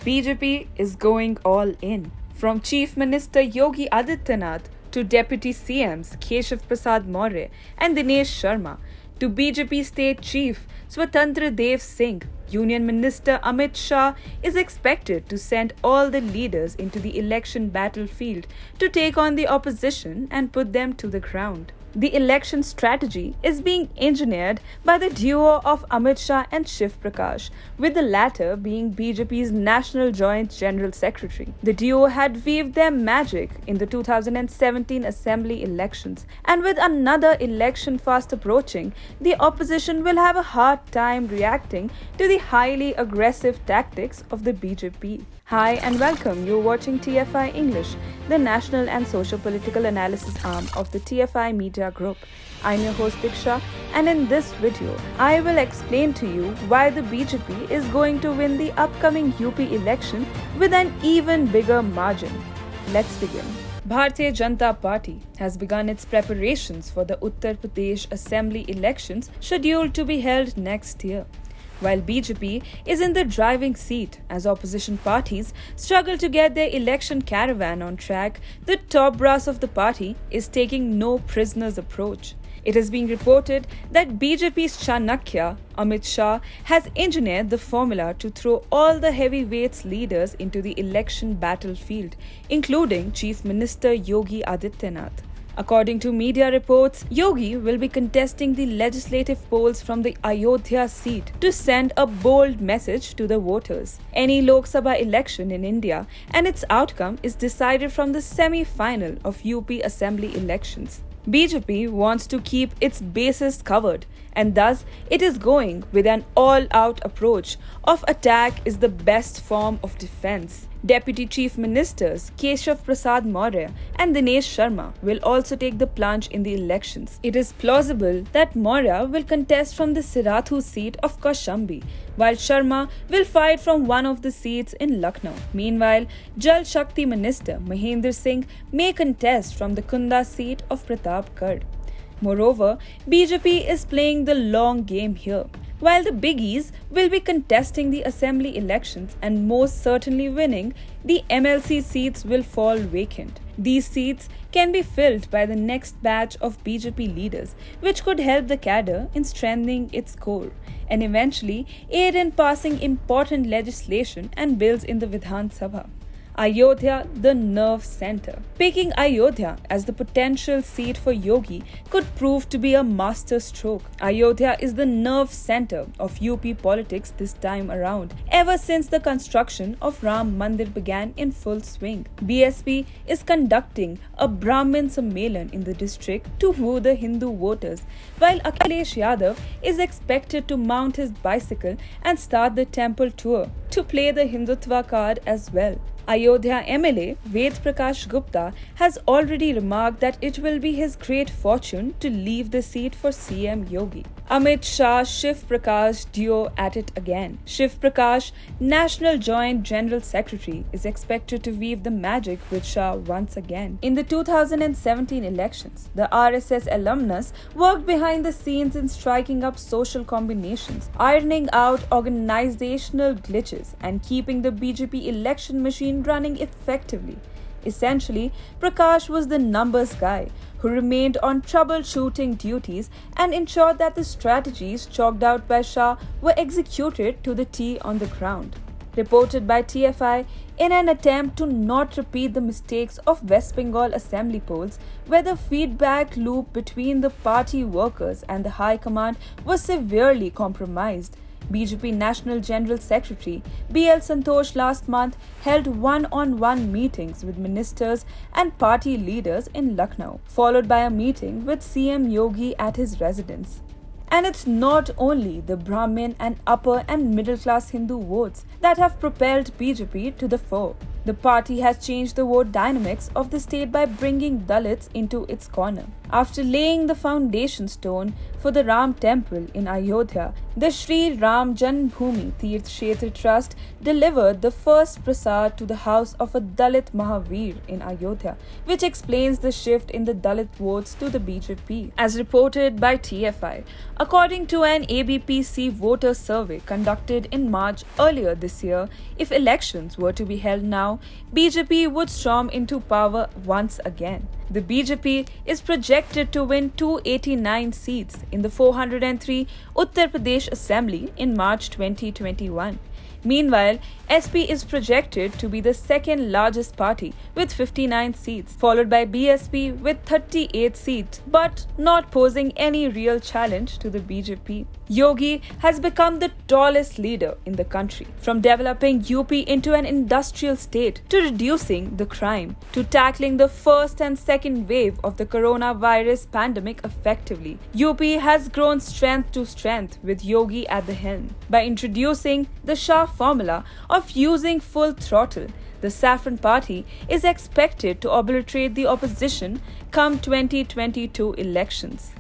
BJP is going all in. From Chief Minister Yogi Adityanath to Deputy CMs Keshav Prasad Maurya and Dinesh Sharma to BJP State Chief Swatantra Dev Singh, Union Minister Amit Shah is expected to send all the leaders into the election battlefield to take on the opposition and put them to the ground. The election strategy is being engineered by the duo of Amit Shah and Shiv Prakash, with the latter being BJP's National Joint General Secretary. The duo had weaved their magic in the 2017 Assembly elections, and with another election fast approaching, the opposition will have a hard time reacting to the highly aggressive tactics of the BJP. Hi and welcome. You're watching TFI English, the national and socio-political analysis arm of the TFI Media Group. I'm your host Diksha, and in this video, I will explain to you why the BJP is going to win the upcoming UP election with an even bigger margin. Let's begin. Bharatiya Janata Party has begun its preparations for the Uttar Pradesh Assembly elections scheduled to be held next year. While BJP is in the driving seat as opposition parties struggle to get their election caravan on track, the top brass of the party is taking no prisoners approach. It is being reported that BJP's Chanakya, Amit Shah, has engineered the formula to throw all the heavyweights leaders into the election battlefield, including Chief Minister Yogi Adityanath. According to media reports, Yogi will be contesting the legislative polls from the Ayodhya seat to send a bold message to the voters. Any Lok Sabha election in India and its outcome is decided from the semi-final of UP Assembly elections. BJP wants to keep its bases covered, and thus it is going with an all-out approach of attack is the best form of defense. Deputy Chief Ministers Keshav Prasad Maurya and Dinesh Sharma will also take the plunge in the elections. It is plausible that Maurya will contest from the Sirathu seat of Kaushambi, while Sharma will fight from one of the seats in Lucknow. Meanwhile, Jal Shakti Minister Mahendra Singh may contest from the Kunda seat of Pratapgarh. Moreover, BJP is playing the long game here. While the biggies will be contesting the assembly elections and most certainly winning, the MLC seats will fall vacant. These seats can be filled by the next batch of BJP leaders, which could help the cadre in strengthening its core and eventually aid in passing important legislation and bills in the Vidhan Sabha. Ayodhya, the nerve center. Picking Ayodhya as the potential seat for Yogi could prove to be a master stroke. Ayodhya is the nerve center of UP politics this time around, ever since the construction of Ram Mandir began in full swing. BSP is conducting a Brahmin Sammelan in the district to woo the Hindu voters, while Akhilesh Yadav is expected to mount his bicycle and start the temple tour to play the Hindutva card as well. Ayodhya MLA Ved Prakash Gupta has already remarked that it will be his great fortune to leave the seat for CM Yogi. Amit Shah Shiv Prakash duo at it again. Shiv Prakash, National Joint General Secretary, is expected to weave the magic with Shah once again. In the 2017 elections, the RSS alumnus worked behind the scenes in striking up social combinations, ironing out organizational glitches, and keeping the BJP election machine running effectively. Essentially, Prakash was the numbers guy who remained on troubleshooting duties and ensured that the strategies chalked out by Shah were executed to the T on the ground. Reported by TFI, in an attempt to not repeat the mistakes of West Bengal assembly polls, where the feedback loop between the party workers and the High Command was severely compromised, BJP National General Secretary B.L. Santosh last month held one-on-one meetings with ministers and party leaders in Lucknow, followed by a meeting with CM Yogi at his residence. And it's not only the Brahmin and upper and middle class Hindu votes that have propelled BJP to the fore. The party has changed the vote dynamics of the state by bringing Dalits into its corner. After laying the foundation stone for the Ram Temple in Ayodhya, the Sri Ram Janmabhoomi Tirth Kshetra Trust delivered the first prasad to the house of a Dalit Mahavir in Ayodhya, which explains the shift in the Dalit votes to the BJP. As reported by TFI, according to an ABPC voter survey conducted in March earlier this year, if elections were to be held now, BJP would storm into power once again. The BJP is projected to win 289 seats in the 403 Uttar Pradesh Assembly in March 2021. Meanwhile, SP is projected to be the second largest party with 59 seats, followed by BSP with 38 seats, but not posing any real challenge to the BJP. Yogi has become the tallest leader in the country, from developing UP into an industrial state to reducing the crime to tackling the first and second wave of the coronavirus pandemic effectively. UP has grown strength to strength with Yogi at the helm. By introducing the Shah formula of using full throttle, the Saffron Party is expected to obliterate the opposition come 2022 elections.